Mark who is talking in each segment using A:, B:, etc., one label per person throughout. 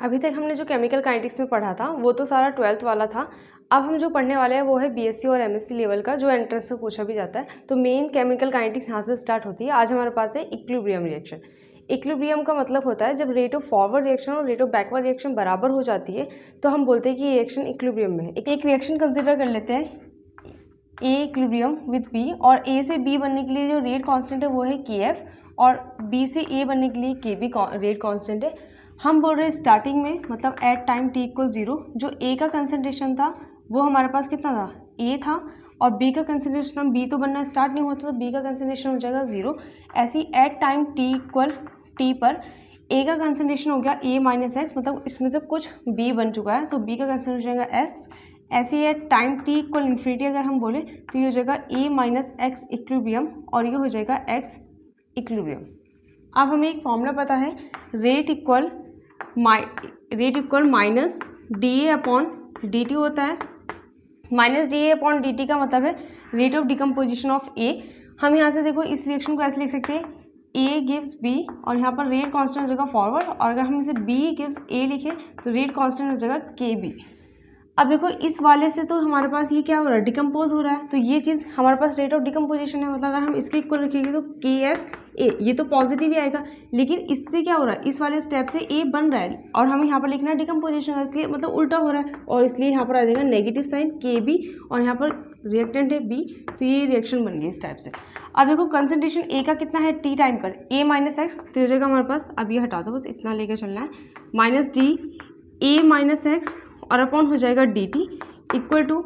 A: अभी तक हमने जो केमिकल काइनेटिक्स में पढ़ा था वो तो सारा 12th वाला था। अब हम जो पढ़ने वाले हैं वो है बीएससी और एमएससी लेवल का, जो एंट्रेंस से पूछा भी जाता है। तो मेन केमिकल काइनेटिक्स यहाँ से स्टार्ट होती है। आज हमारे पास है इक्विलिब्रियम रिएक्शन। इक्विलिब्रियम का मतलब होता है जब रेट ऑफ फॉरवर्ड रिएक्शन और रेट ऑफ बैकवर्ड रिएक्शन बराबर हो जाती है तो हम बोलते हैं कि ये रिएक्शन इक्विलिब्रियम में है। एक रिएक्शन कंसिडर कर लेते हैं, ए इक्विलिब्रियम विथ बी, और ए से बी बनने के लिए जो रेट कांस्टेंट है वो है के एफ, और बी से ए बनने के लिए के बी रेट कांस्टेंट है। हम बोल रहे हैं स्टार्टिंग में, मतलब एट टाइम टी इक्वल 0, जो ए का कंसनट्रेशन था वो हमारे पास कितना था, ए था, और बी का कंसनट्रेशन, बी तो बनना स्टार्ट नहीं होता तो बी का कंसनट्रेशन हो जाएगा 0। ऐसे ही at time T equal T पर ए का कंसनट्रेशन हो गया ए माइनस एक्स, मतलब इसमें से कुछ बी बन चुका है तो बी का कंसनट्रेशन हो जाएगा एक्स। ऐसे ही at time T equal infinity अगर हम बोले तो ये हो जाएगा ए माइनस एक्स इक्विलिब्रियम, और ये हो जाएगा एक्स इक्विलिब्रियम। अब हमें एक फॉर्मूला पता है, rate equal minus D A upon D T होता है। Minus D A upon D T का मतलब है रेट ऑफ डिकम्पोजिशन ऑफ ए। हम यहाँ से देखो इस रिएक्शन को ऐसे लिख सकते हैं, ए गिव्स बी, और यहाँ पर रेट कांस्टेंट हो जाएगा फॉरवर्ड, और अगर हम इसे बी गिव्स ए लिखे तो रेट कांस्टेंट हो जाएगा के बी। अब देखो इस वाले से तो हमारे पास ये क्या हो रहा है, डिकम्पोज हो रहा है, तो ये चीज़ हमारे पास रेट ऑफ डिकम्पोजिशन है, मतलब अगर हम इसके इक्वल रखेंगे तो के एफ ए, ये तो पॉजिटिव ही आएगा। लेकिन इससे क्या हो रहा है, इस वाले स्टेप से ए बन रहा है और हमें यहाँ पर लिखना है डिकम्पोजिशन, इसलिए मतलब उल्टा हो रहा है, और इसलिए यहाँ पर आ जाएगा नेगेटिव साइन के बी, और यहाँ पर रिएक्टेंट है बी, तो ये रिएक्शन बन गई इस टाइप से। अब देखो कंसनट्रेशन ए का कितना है टी टाइम पर, ए माइनस एक्स, तो हो जाएगा हमारे पास, अब ये हटा दो बस, इतना लेकर चलना है, minus D A minus x और अपॉन हो जाएगा डी टी इक्वल टू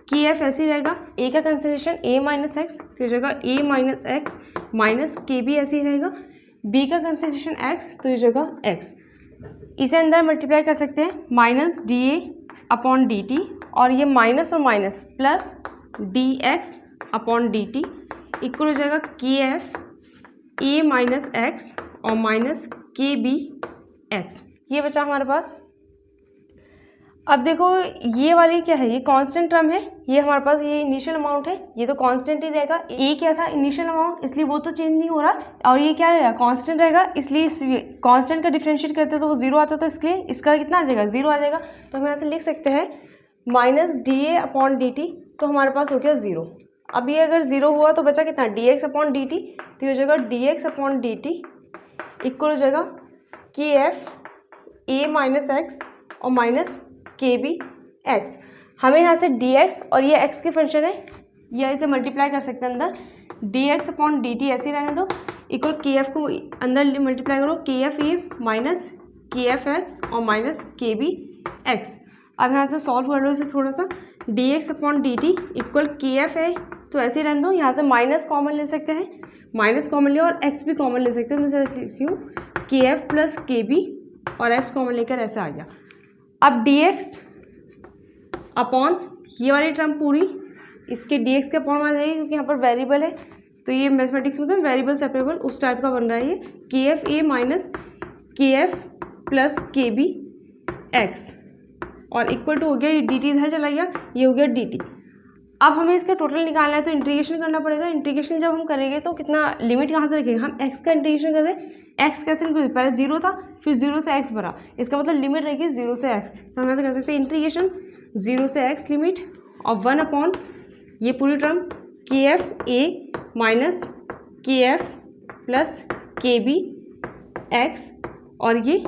A: के एफ ऐसे ही रहेगा, ए का कंसनट्रेशन ए माइनस एक्स तो हो जाएगा ए माइनस एक्स माइनस के बी ऐसे ही रहेगा, बी का कंसनट्रेशन एक्स तो हो जाएगा एक्स। इसे अंदर मल्टीप्लाई कर सकते हैं, minus D A upon D T, और ये माइनस और minus plus D x upon D T equal हो जाएगा k f a minus x और माइनस के बी एक्स। ये बचा हमारे पास। अब देखो ये वाली क्या है, ये कांस्टेंट टर्म है, ये हमारे पास ये इनिशियल अमाउंट है, ये तो कांस्टेंट ही रहेगा। ए क्या था, इनिशियल अमाउंट, इसलिए वो तो चेंज नहीं हो रहा, और ये क्या रहेगा, कांस्टेंट रहेगा, इसलिए इस कांस्टेंट का डिफरेंशिएट करते तो वो 0 आता, तो इसके लिए इसका कितना आ जाएगा, 0 आ जाएगा। तो हम यहाँ से लिख सकते हैं minus D A upon D T, तो हमारे पास हो गया 0। अब ये अगर 0 हुआ तो बचा कितना, D x upon D T, तो हो जाएगा D x upon D T equal हो जाएगा k f a minus x और माइनस के बी एक्स। हमें यहाँ से डी एक्स, और ये एक्स की फंक्शन है, या इसे मल्टीप्लाई कर सकते हैं अंदर, D x upon D T ऐसे ही रहने दो, इक्वल के एफ को अंदर मल्टीप्लाई करो, के f a minus k F x और माइनस के बी एक्स। अब यहाँ से सॉल्व कर लो इसे थोड़ा सा, D x upon D T equal के एफ ए, तो ऐसे ही रहने दो, यहाँ से माइनस कॉमन ले सकते हैं, माइनस कॉमन लिया और एक्स भी कॉमन ले सकते हैं, मैं लिखती हूँ के एफ प्लस के बी और एक्स कॉमन लेकर ऐसे आ गया। अब dx अपॉन ये वाली टर्म पूरी इसके dx के अपॉन आ जाएगी, क्योंकि यहाँ पर वेरिएबल है, तो ये मैथमेटिक्स में तो वेरिएबल सेपरेबल उस टाइप का बन रहा है, ये k f a minus k f plus k b x, और इक्वल टू हो गया, ये डी टी इधर चला गया, ये हो गया डी टी। अब हमें इसका टोटल निकालना है तो इंटीग्रेशन करना पड़ेगा। इंटीग्रेशन जब हम करेंगे तो कितना, लिमिट कहाँ से रखेंगे, हम x का इंटीग्रेशन कर रहे हैं, x कैसे, पहले 0 था फिर 0 से x बढ़ा, इसका मतलब लिमिट रहेगी 0 से x, तो हम ऐसे कर सकते हैं इंटीग्रेशन 0 से x लिमिट और 1 अपॉन ये पूरी टर्म के f a minus k f plus k b x, और ये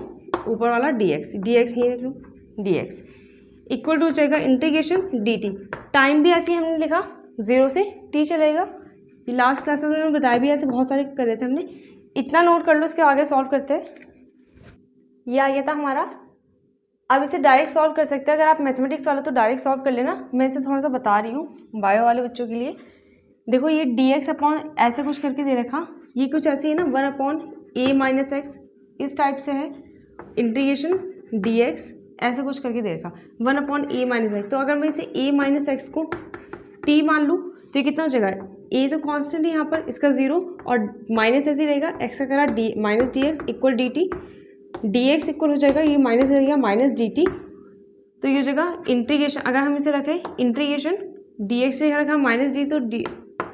A: ऊपर वाला डी एक्स ही रख लूँ, डी एक्स इक्वल टू हो जाएगा इंटीग्रेशन डी टी। टाइम भी ऐसे ही हमने लिखा 0 से t चलेगा, ये लास्ट क्लास में मैंने बताया भी, ऐसे बहुत सारे कर रहे थे हमने, इतना नोट कर लो, इसके आगे सॉल्व करते हैं। ये आ गया था हमारा। अब इसे डायरेक्ट सॉल्व कर सकते हैं, अगर आप मैथमेटिक्स वाले तो डायरेक्ट सॉल्व कर लेना, मैं इसे थोड़ा सा बता रही हूँ बायो वाले बच्चों के लिए। देखो ये डी एक्स अपॉन ऐसे कुछ करके दे रखा, ये कुछ ऐसे है ना, 1 अपॉन ए माइनस एक्स इस टाइप से है, इंटीग्रेशन डी एक्स ऐसे कुछ करके दे रखा 1 अपॉन ए माइनस एक्स। तो अगर मैं इसे ए माइनस एक्स को टी मान लूँ तो ये कितना हो जाएगा, ए तो कांस्टेंट है यहाँ पर, इसका 0 और माइनस ऐसे ही रहेगा, एक्स का करा D minus D x equal D T, D x equal हो जाएगा, ये माइनस रहेगा माइनस डी टी, तो ये हो जाएगा इंटीग्रेशन, अगर हम इसे रखें इंटीग्रेशन डी एक्स से रखा माइनस डी, तो डी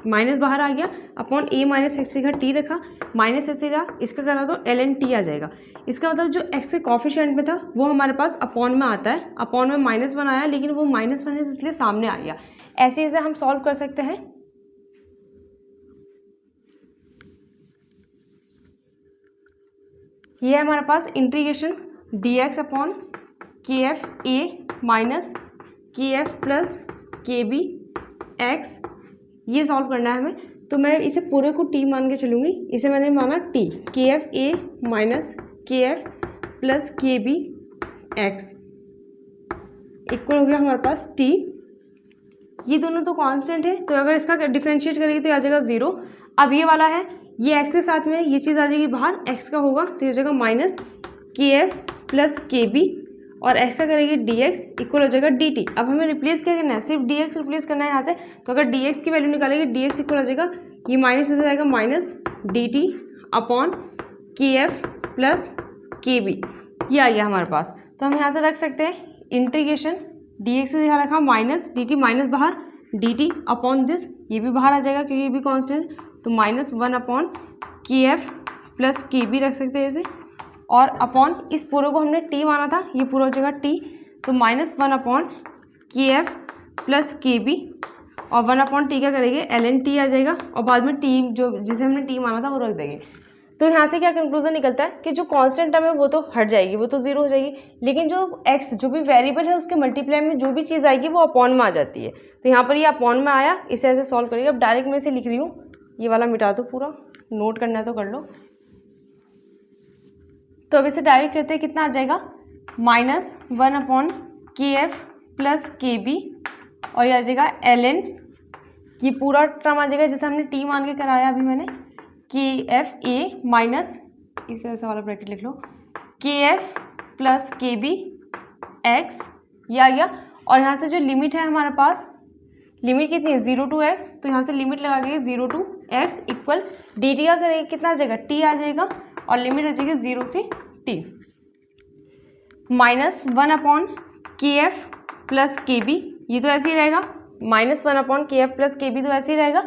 A: माइनस बाहर आ गया, अपॉन ए माइनस एक्स की जगह टी रखा, माइनस ऐसे रहा, इसका करा तो ln t आ जाएगा। इसका मतलब जो x के कॉफिशिएंट में था वो हमारे पास अपॉन में आता है, अपॉन में -1 आया, लेकिन वो -1 है इसलिए सामने आ गया। ऐसे ऐसे हम सॉल्व कर सकते हैं। ये है हमारे पास integration dx upon k f a minus k f plus k b x, ये सॉल्व करना है हमें। तो मैं इसे पूरे को t मान के चलूँगी, इसे मैंने माना t, के f a minus k f plus k b x equal हो गया हमारे पास t। ये दोनों तो कांस्टेंट है, तो अगर इसका डिफरेंशिएट करेंगे तो आ जाएगा 0। अब ये वाला है, ये x के साथ में ये चीज़ आ जाएगी बाहर, x का होगा तो ये जाएगा minus k f plus k b, और x का करेगी dx इक्वल हो जाएगा dt। अब हमें रिप्लेस क्या करना है, सिर्फ dx रिप्लेस करना है यहाँ से। तो अगर dx की वैल्यू निकालेंगे, dx इक्वल हो जाएगा, ये माइनस हो जाएगा minus dt upon k f plus k B, ये आ गया हमारे पास। तो हम यहाँ से रख सकते हैं इंटीग्रेशन dx से यहाँ रखा माइनस dt, माइनस बाहर dt अपॉन दिस, ये भी बाहर आ जाएगा क्योंकि ये भी कांस्टेंट, तो -1 upon k f plus k B रख सकते हैं इसे, और अपॉन इस पूरे को हमने t माना था, ये पूरा हो जाएगा t, तो -1 upon k f plus k b, और 1 अपॉन टी क्या करेंगे, ln t आ जाएगा, और बाद में t जो जिसे हमने t माना था वो रख देंगे। तो यहाँ से क्या कंक्लूजन निकलता है कि जो कांस्टेंट टर्म है वो तो हट जाएगी, वो तो 0 हो जाएगी, लेकिन जो x जो भी वेरिएबल है उसके मल्टीप्लाई में जो भी चीज़ आएगी वो अपॉन में आ जाती है। तो यहाँ पर ये अपॉन में आया, इसे ऐसे सॉल्व करिए। अब डायरेक्ट मैं इसे लिख रही हूँ, ये वाला मिटा दो, पूरा नोट करना है तो कर लो। तो अब इसे डायरेक्ट करते हैं, कितना आ जाएगा, -1 upon k f plus k b, और ये आ जाएगा ln, ये पूरा टर्म आ जाएगा जिसे हमने t मान के कराया अभी मैंने, के एफ ए माइनस, इसे ऐसा वाला ब्रैकेट लिख लो, के f plus k b x, ये आ गया। और यहाँ से जो लिमिट है हमारे पास, लिमिट कितनी है, 0 to x, तो यहाँ से लिमिट लगा के 0 to x इक्वल dt का करेंगे कितना आ जाएगा, t आ जाएगा, और लिमिट हो जाएगी 0 से t, -1 upon k f plus k B, ये तो ऐसे ही रहेगा, -1 upon k f plus k B तो ऐसे ही रहेगा।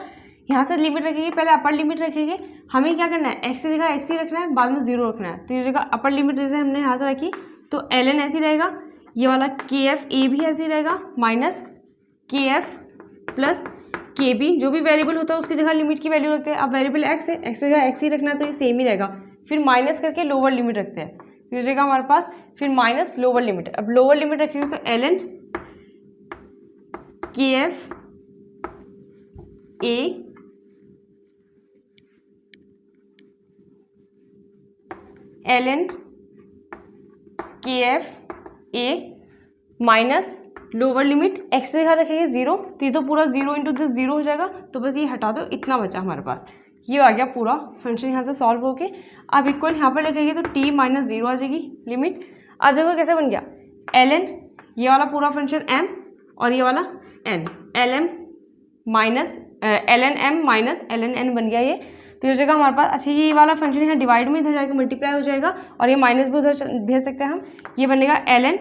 A: यहाँ से लिमिट रखेंगे, पहले अपर लिमिट रखेंगे, हमें क्या करना है, x की जगह x ही रखना है, बाद में 0 रखना है। तो ये जगह अपर लिमिट जैसे हमने यहाँ से रखी, तो ln ऐसे रहेगा, ये वाला के एफ ए भी ऐसे ही रहेगा, minus k f plus k B, जो भी वेरिएबल होता है उसकी जगह लिमिट की वैल्यू रखते हैं। अब वेरिएबल x है, x की जगह x ही रखना है तो ये सेम ही रहेगा, फिर माइनस करके लोअर लिमिट रखते हैं, तो ये जगह हमारे पास फिर माइनस लोअर लिमिट। अब लोअर लिमिट रखेंगे तो ln के एफ ए ln के f a minus lower limit x से जगह रखेंगे 0, तो ये तो पूरा 0 इंटू दिस 0 हो जाएगा, तो बस ये हटा दो, इतना बचा हमारे पास। ये आ गया पूरा फंक्शन यहाँ से सॉल्व होके। अब इक्वल यहाँ पर रखेंगे तो t माइनस 0 आ जाएगी लिमिट। अब देखो कैसे बन गया, ln ये वाला पूरा फंक्शन m और ये वाला n, ln m minus ln n बन गया ये। तो ये जगह हमारे पास, अच्छा ये वाला फंक्शन यहाँ डिवाइड में इधर जाएगा, मल्टीप्लाई हो जाएगा, और ये माइनस भी उधर भेज सकते हैं हम, ये बनेगा ln,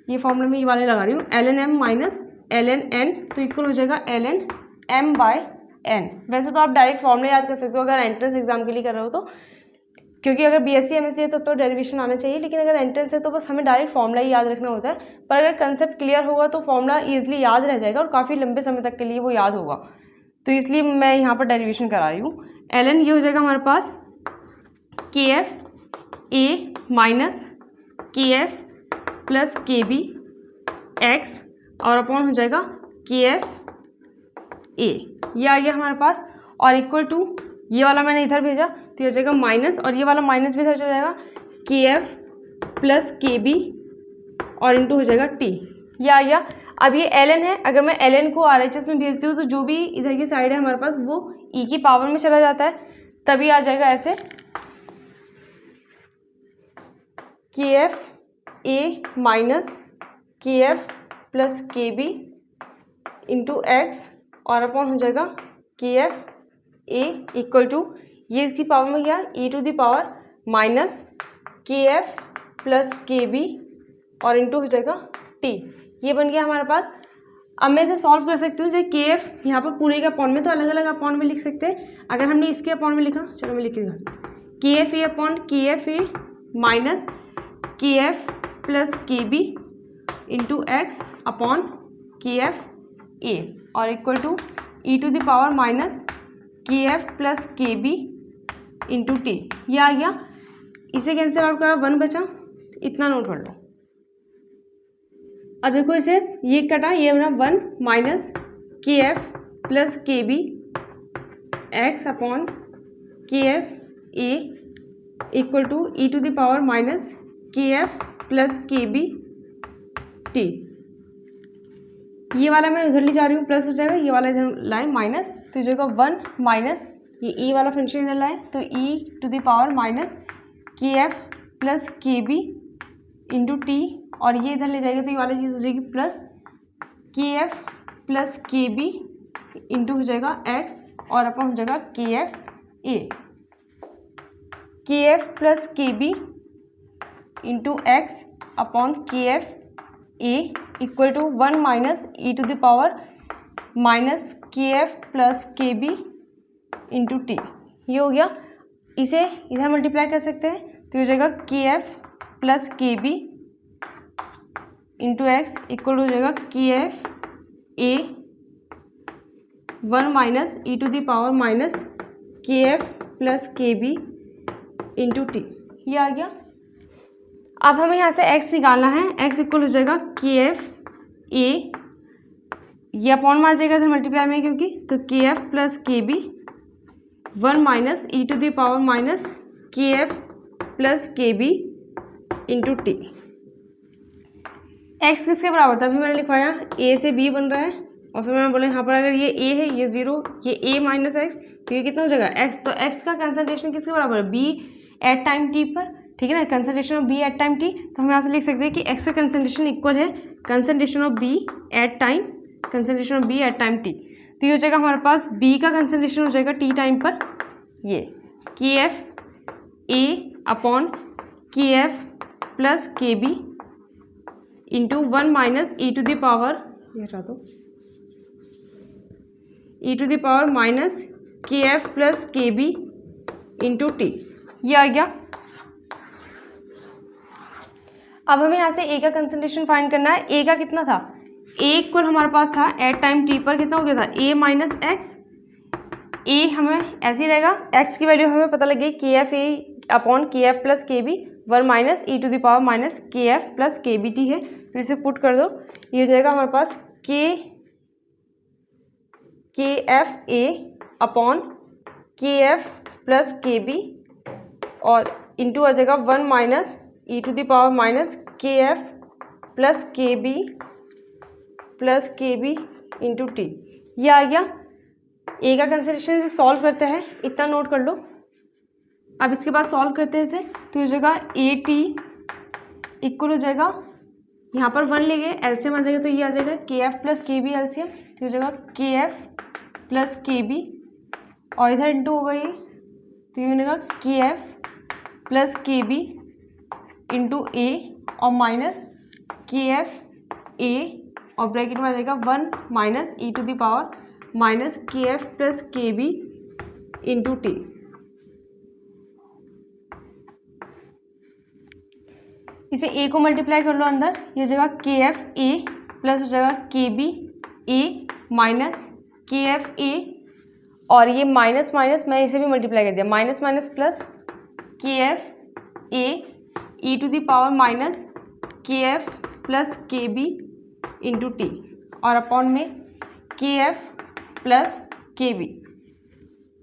A: ये फॉर्मूला में ये वाले लगा रही हूँ, ln m minus ln n, तो इक्वल हो जाएगा ln m बाय n। वैसे तो आप डायरेक्ट फॉर्मूला याद कर सकते हो अगर एंट्रेंस एग्जाम के लिए कर रहे हो तो, क्योंकि अगर बीएससी एमएससी है तो डेरिवेशन आना चाहिए, लेकिन अगर एंट्रेंस है तो बस हमें डायरेक्ट फॉर्मूला ही याद रखना होता है। पर अगर कंसेप्ट क्लियर होगा तो फॉर्मूला ईजिली याद रह जाएगा और काफ़ी लंबे समय तक के लिए वो याद होगा, तो इसलिए मैं यहाँ पर डेरिवेशन करा रही हूँ। ln ये हो जाएगा हमारे पास k f a minus k f plus k b x, और अपॉन हो जाएगा के एफ ए, ये आ गया हमारे पास, और इक्वल टू ये वाला मैंने इधर भेजा तो ये हो जाएगा माइनस, और ये वाला माइनस भी इधर चला जाएगा, k f plus k b और इंटू हो जाएगा टी, ये आ गया। अब ये ln है, अगर मैं ln को RHS में भेजती हूँ तो जो भी इधर की साइड है हमारे पास वो e की पावर में चला जाता है, तभी आ जाएगा ऐसे के f a minus k f plus k b into x, और अपॉन हो जाएगा k f a equal to, ये इसकी पावर में गया e to the power minus k f plus k b और इंटू हो जाएगा टी, ये बन गया हमारे पास। अब मैं इसे सॉल्व कर सकती हूँ। जो के एफ यहाँ पर पूरे के अपॉन में, तो अलग अलग अपॉन में लिख सकते हैं। अगर हमने इसके अपॉन में लिखा, चलो मैं लिख के दिखा, k f a upon k f a minus k f plus k b into x upon k f a और equal to e to the power minus k f plus k b into t. ये आ गया। इसे cancel out करा, 1 बचा, इतना note कर लो। अब देखो इसे, ये कटा, ये बना 1 minus k f plus k b x upon k f a equal to e to the power minus k f plus k b t. ये वाला मैं उधर ले जा रही हूँ, प्लस हो जाएगा, ये वाला इधर लाए माइनस, तो जो का 1 माइनस ये ई वाला फंक्शन इधर लाए, तो ई to the power minus k f plus k b into t, और ये इधर ले जाएगा तो ये वाली चीज़ हो जाएगी plus k f plus k b into हो जाएगा एक्स और अपन हो जाएगा k f a. K f plus k b into x upon k f a equal to 1 minus e to the power minus k f plus k b into t. ये हो गया। इसे इधर मल्टीप्लाई कर सकते हैं, तो ये हो जाएगा k f plus k b into x equal हो जाएगा k f a 1 minus e to the power minus k f plus k b into t. ये आ गया। अब हमें यहाँ से x निकालना है। x इक्वल हो जाएगा के एफ ए, ये अपॉन में आ जाएगा इधर मल्टीप्लाई में क्योंकि, तो k f plus k b 1 minus e to the power minus k f plus k b into t. X किसके बराबर था, अभी मैंने लिखवाया a से b बन रहा है, और फिर मैंने बोला यहाँ पर अगर ये a है, ये 0, ये a माइनस एक्स, तो ये कितना हो जाएगा x, तो x का कंसंट्रेशन किसके बराबर है, b एट टाइम t पर, ठीक है ना, concentration of b at time t। तो हम यहाँ से लिख सकते हैं कि x का कंसंट्रेशन इक्वल है concentration of b at time, concentration of b at time t। तो ये हो जाएगा हमारे पास b का कंसंट्रेशन हो जाएगा t टाइम पर, ये k f a upon k f plus k b into 1 minus e to the power, ये हटा दो, e to the power minus k f plus k b into t. ये आ गया। अब हमें यहाँ से ए का कंसंट्रेशन फाइंड करना है। ए का कितना था, ए इक्वल हमारे पास था एट टाइम टी पर कितना हो गया था, ए माइनस एक्स। ए हमें ऐसे ही रहेगा, एक्स की वैल्यू हमें पता लगी k f a upon k f plus k b 1 minus e to the power minus k f plus k b t है। तो इसे पुट कर दो, ये हो जाएगा हमारे पास k f a upon k f plus k b और इंटू आ जाएगा 1 minus e to the power minus k f plus k b into t. ये आ गया। ए का कंसिडरेशन से सॉल्व करते हैं, इतना नोट कर लो। अब इसके बाद सॉल्व करते हैं इसे, तो हो जाएगा ए टी इक्वल हो जाएगा, यहाँ पर 1 ले गए, एलसीएम आ जाएगा तो ये आ जाएगा k f plus k B LCM, तो हो जाएगा k f plus k b और इधर इंटू होगा ये, तो ये बनेगा के f plus k b into ए और माइनस के एफ ए और ब्रैकेट में आ जाएगा 1 minus e to the power minus k f plus k b into t. इसे a को मल्टीप्लाई कर लो अंदर, ये हो जाएगा के एफ ए प्लस हो जाएगा के b A minus k f a और ये माइनस माइनस मैं इसे भी मल्टीप्लाई कर दिया, minus minus plus k f a e to the power minus k f plus k b into t और अपॉन में k f plus k b.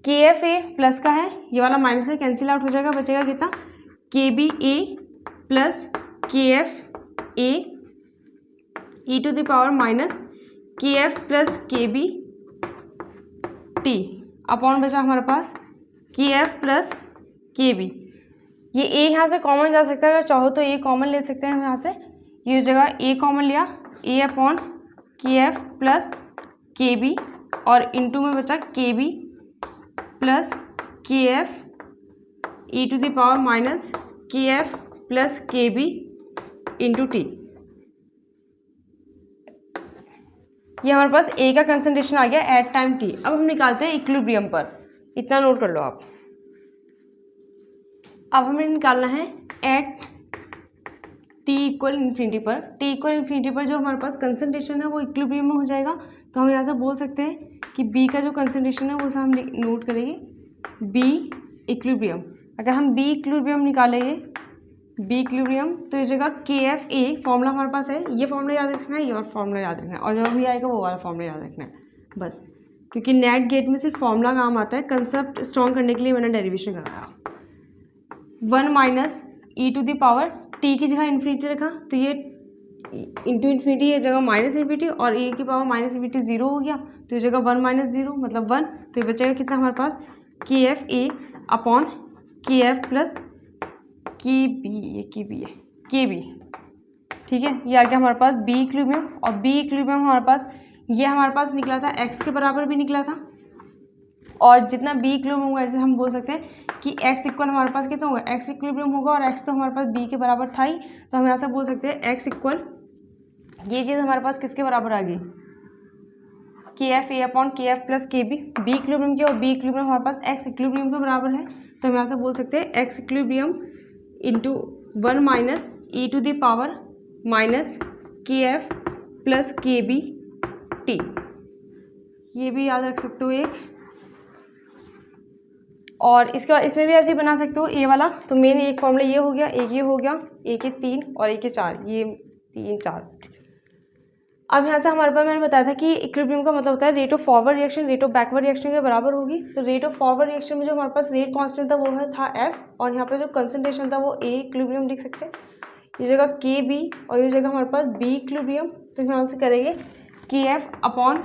A: K f a plus का है, ये वाला माइनस का कैंसिल आउट हो जाएगा, बचेगा कितना k b a plus k f a e to the power minus k f plus k b t upon बचा हमारे पास k f plus k B. ये ए यहाँ से कॉमन जा सकता है, अगर चाहो तो ए कॉमन ले सकते हैं हम यहाँ से, ये हो जाएगा ए कॉमन लिया a upon k f plus k b और इंटू में बचा k b plus k f e to the power minus k f plus k b into t. ये हमारे पास ए का कंसंट्रेशन आ गया एट टाइम टी। अब हम निकालते हैं इक्विलिब्रियम पर, इतना नोट कर लो आप। अब हमें निकालना है एट टी इक्वल इन्फिनिटी पर। टी इक्वल इन्फिनिटी पर जो हमारे पास कंसंट्रेशन है वो इक्विलिब्रियम में हो जाएगा। तो हम यहाँ से बोल सकते हैं कि बी का जो कंसंट्रेशन है वो हम नोट करेंगे बी इक्विलिब्रियम। अगर हम बी इक्विलिब्रियम निकालेंगे, बी इक्विलिब्रियम, तो इस जगह के एफ ए फॉर्मूला हमारे पास है, ये फॉर्मूला याद रखना है, ये और फॉर्मूला याद रखना है, और जो भी आएगा वो वाला फॉर्मूला याद रखना है बस। क्योंकि नेट गेट में सिर्फ फॉर्मूला काम आता है, कंसेप्ट स्ट्रॉन्ग करने के लिए मैंने डेरिवेशन कराया। 1 minus e to the power t की जगह इन्फिनिटी रखा, तो ये इंटू इन्फिनिटी ये जगह माइनस इन्फिनिटी, और ए की पावर माइनस इन्फिनिटी 0 हो गया, तो ये जगह 1 माइनस 0 मतलब 1। तो ये बचेगा कितना हमारे पास k f a upon k f plus k B, ये के बी है के बी, ठीक है। ये आ गया हमारे पास बी इक्विलिब्रियम, और बी इक्विलिब्रियम हमारे पास ये हमारे पास निकला था एक्स के बराबर भी निकला था, और जितना बी इक्विलिब्रियम होगा ऐसे हम बोल सकते हैं कि एक्स इक्वल हमारे पास कितना होगा, एक्स इक्विलिब्रियम होगा, और एक्स तो हमारे पास बी के बराबर था ही, तो हम ऐसा बोल सकते हैं एक्स इक्वल, ये चीज़ हमारे पास किसके बराबर आ गई, के f a upon k f plus k B. B equilibrium की और बी इक्विलिब्रियम हमारे पास एक्स इक्विलिब्रियम के बराबर है, तो हम ऐसा बोल सकते हैं x equilibrium into 1 minus e to the power minus k f plus k b t. ये भी याद रख सकते हो एक, और इसका इसमें भी ऐसे ही बना सकते हो ए वाला। तो मेन एक फॉर्मूला ये हो गया, एक ये हो गया, एक 3 और एक 4, ये 3 4। अब यहाँ से हमारे पास मैंने बताया था कि इक्विलिब्रियम का मतलब होता है rate of forward reaction rate of backward reaction के बराबर होगी। तो रेट ऑफ फॉरवर्ड रिएक्शन में जो हमारे पास रेट कांस्टेंट था वो था एफ, और यहाँ पर जो कंसंट्रेशन था वो ए इक्विलिब्रियम लिख सकते हैं, ये जगह के बी, और ये जगह हमारे पास बी इक्विलिब्रियम। तो यहाँ से करेंगे के एफ अपॉन,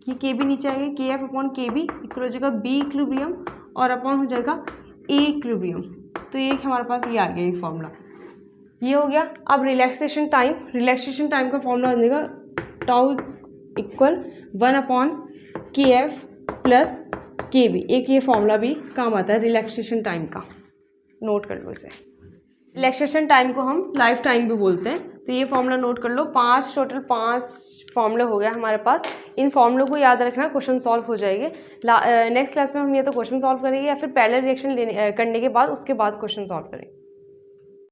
A: ये के बी नीचे आएगा, के एफ अपॉन के बी इक्वल हो जाएगा बी इक्विलिब्रियम, और अपॉन हो जाएगा ए इक्विलिब्रियम। तो ये हमारे पास ये आ गया ये फॉर्मूला, ये हो गया। अब रिलैक्सेशन टाइम का फॉर्मूला हो जाएगा tau equal 1 upon k f plus k B. एक ये फॉर्मूला भी काम आता है रिलैक्सेशन टाइम का, नोट कर लो इसे। रिलैक्सेशन टाइम को हम लाइफ टाइम भी बोलते हैं, तो ये फॉर्मूला नोट कर लो। टोटल 5 फॉर्मूले हो गया हमारे पास। इन फॉर्मूलों को याद रखना, क्वेश्चन सॉल्व हो जाएंगे। नेक्स्ट क्लास में हम ये तो क्वेश्चन सॉल्व करेंगे, या फिर पैरेलल रिएक्शन करने के बाद उसके बाद क्वेश्चन सॉल्व करेंगे।